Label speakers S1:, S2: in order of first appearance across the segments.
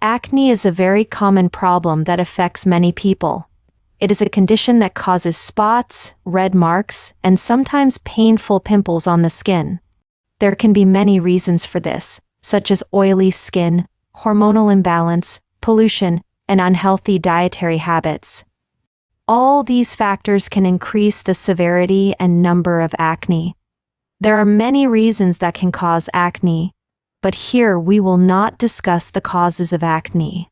S1: Acne is a very common problem that affects many people. It is a condition that causes spots, red marks, and sometimes painful pimples on the skin. There can be many reasons for this, such as oily skin, hormonal imbalance, pollution, and unhealthy dietary habits. All these factors can increase the severity and number of acne. There are many reasons that can cause acne, but here we will not discuss the causes of acne.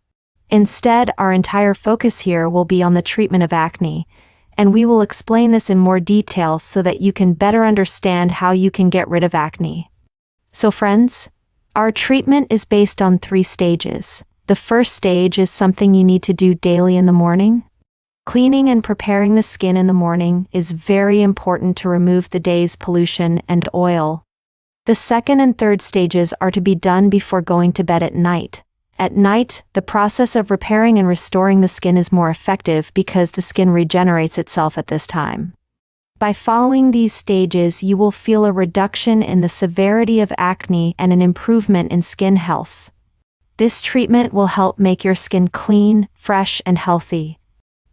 S1: Instead, our entire focus here will be on the treatment of acne, and we will explain this in more detail so that you can better understand how you can get rid of acne. So friends, our treatment is based on 3 stages. The first stage is something you need to do daily in the morning. Cleaning and preparing the skin in the morning is very important to remove the day's pollution and oil. The second and third stages are to be done before going to bed at night. At night, the process of repairing and restoring the skin is more effective because the skin regenerates itself at this time. By following these stages, you will feel a reduction in the severity of acne and an improvement in skin health. This treatment will help make your skin clean, fresh, and healthy.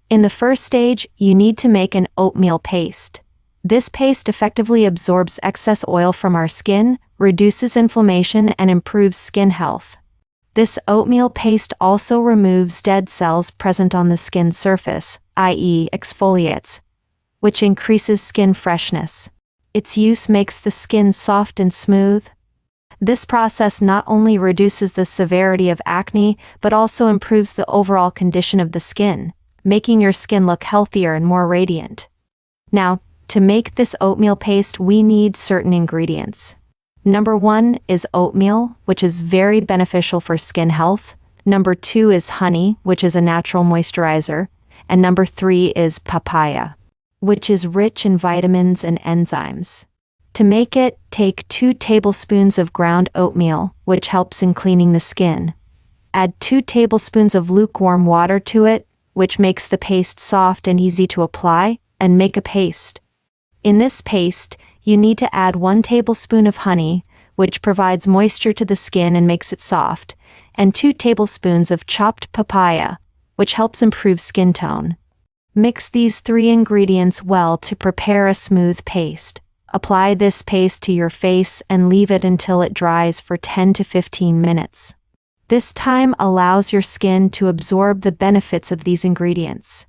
S1: In the first stage, you need to make an oatmeal paste. This paste effectively absorbs excess oil from our skin, reduces inflammation, and improves skin health. This oatmeal paste also removes dead cells present on the skin surface, i.e., exfoliates, which increases skin freshness. Its use makes the skin soft and smooth. This process not only reduces the severity of acne, but also improves the overall condition of the skin, making your skin look healthier and more radiant. Now, to make this oatmeal paste, we need certain ingredients. Number 1 is oatmeal, which is very beneficial for skin health. Number 2 is honey, which is a natural moisturizer. And number 3 is papaya, which is rich in vitamins and enzymes. To make it, take 2 tablespoons of ground oatmeal, which helps in cleaning the skin. Add 2 tablespoons of lukewarm water to it, which makes the paste soft and easy to apply, and make a paste. In this paste, you need to add 1 tablespoon of honey, which provides moisture to the skin and makes it soft, and 2 tablespoons of chopped papaya, which helps improve skin tone. Mix these 3 ingredients well to prepare a smooth paste. Apply this paste to your face and leave it until it dries for 10 to 15 minutes. This time allows your skin to absorb the benefits of these ingredients.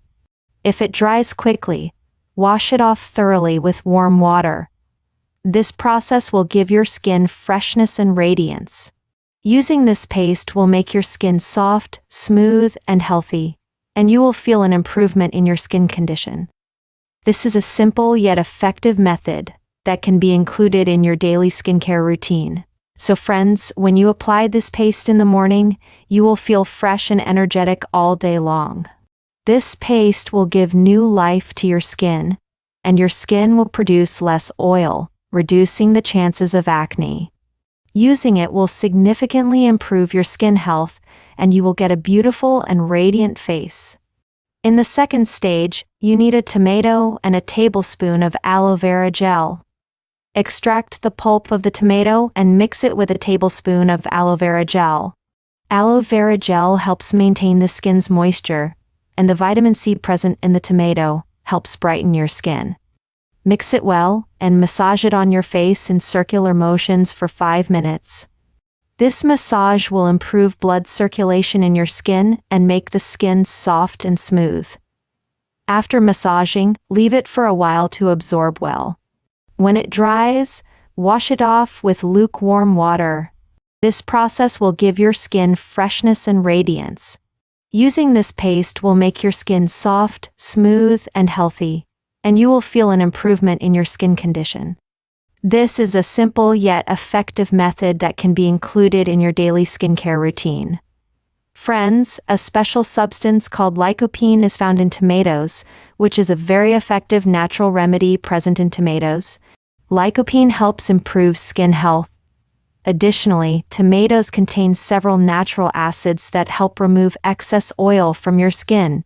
S1: If it dries quickly, wash it off thoroughly with warm water. This process will give your skin freshness and radiance. Using this paste will make your skin soft, smooth, and healthy, and you will feel an improvement in your skin condition. This is a simple yet effective method that can be included in your daily skincare routine. So friends, when you apply this paste in the morning, you will feel fresh and energetic all day long. This paste will give new life to your skin, and your skin will produce less oil, reducing the chances of acne. Using it will significantly improve your skin health, and you will get a beautiful and radiant face. In the second stage, you need a tomato and a tablespoon of aloe vera gel. Extract the pulp of the tomato and mix it with a tablespoon of aloe vera gel. Aloe vera gel helps maintain the skin's moisture, and the vitamin C present in the tomato helps brighten your skin. Mix it well and massage it on your face in circular motions for 5 minutes. This massage will improve blood circulation in your skin and make the skin soft and smooth. After massaging, leave it for a while to absorb well. When it dries, wash it off with lukewarm water. This process will give your skin freshness and radiance. Using this paste will make your skin soft, smooth, and healthy, and you will feel an improvement in your skin condition. This is a simple yet effective method that can be included in your daily skincare routine. Friends, a special substance called lycopene is found in tomatoes, which is a very effective natural remedy present in tomatoes. Lycopene helps improve skin health. Additionally, tomatoes contain several natural acids that help remove excess oil from your skin.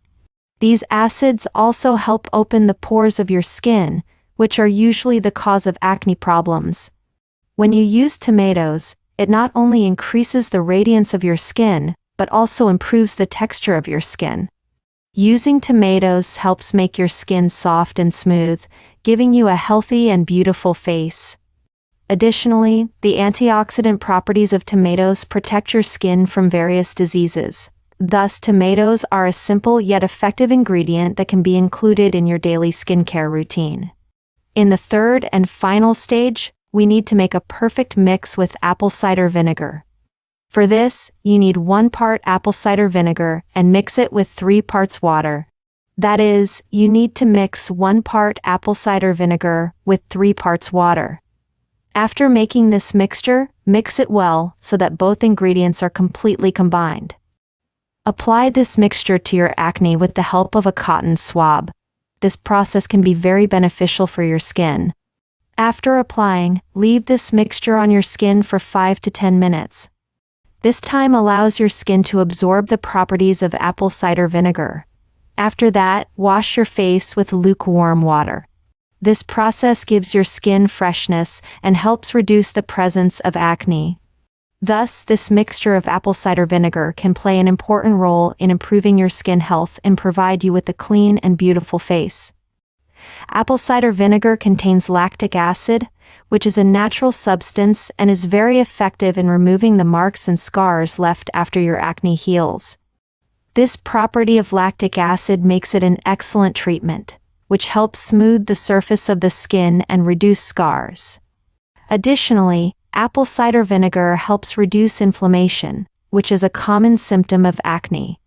S1: These acids also help open the pores of your skin, which are usually the cause of acne problems. When you use tomatoes, it not only increases the radiance of your skin, but also improves the texture of your skin. Using tomatoes helps make your skin soft and smooth, giving you a healthy and beautiful face. Additionally, the antioxidant properties of tomatoes protect your skin from various diseases. Thus, tomatoes are a simple yet effective ingredient that can be included in your daily skincare routine. In the third and final stage, we need to make a perfect mix with apple cider vinegar. For this, you need 1 part apple cider vinegar and mix it with 3 parts water. That is, you need to mix 1 part apple cider vinegar with 3 parts water. After making this mixture, mix it well so that both ingredients are completely combined. Apply this mixture to your acne with the help of a cotton swab. This process can be very beneficial for your skin. After applying, leave this mixture on your skin for 5 to 10 minutes. This time allows your skin to absorb the properties of apple cider vinegar. After that, wash your face with lukewarm water. This process gives your skin freshness and helps reduce the presence of acne. Thus, this mixture of apple cider vinegar can play an important role in improving your skin health and provide you with a clean and beautiful face. Apple cider vinegar contains lactic acid, which is a natural substance and is very effective in removing the marks and scars left after your acne heals. This property of lactic acid makes it an excellent treatment, which helps smooth the surface of the skin and reduce scars. Additionally, apple cider vinegar helps reduce inflammation, which is a common symptom of acne.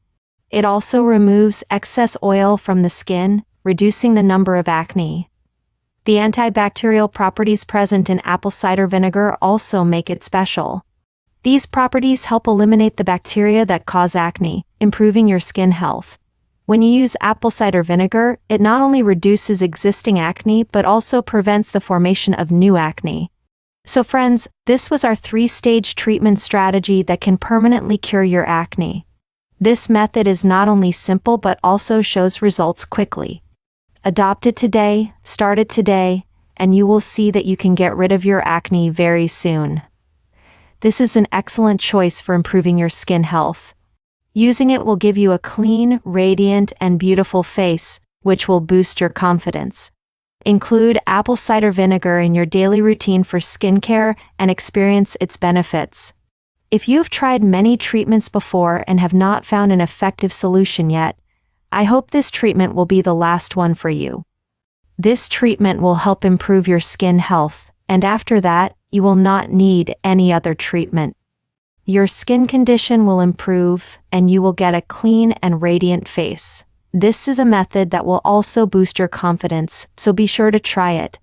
S1: It also removes excess oil from the skin, reducing the number of acne. The antibacterial properties present in apple cider vinegar also make it special. These properties help eliminate the bacteria that cause acne, improving your skin health. When you use apple cider vinegar, it not only reduces existing acne but also prevents the formation of new acne. So friends, this was our 3-stage treatment strategy that can permanently cure your acne. This method is not only simple but also shows results quickly. Adopt it today, start it today, and you will see that you can get rid of your acne very soon. This is an excellent choice for improving your skin health. Using it will give you a clean, radiant, and beautiful face, which will boost your confidence. Include apple cider vinegar in your daily routine for skincare and experience its benefits. If you've tried many treatments before and have not found an effective solution yet, I hope this treatment will be the last one for you. This treatment will help improve your skin health, and after that, you will not need any other treatment. Your skin condition will improve, and you will get a clean and radiant face. This is a method that will also boost your confidence, so be sure to try it.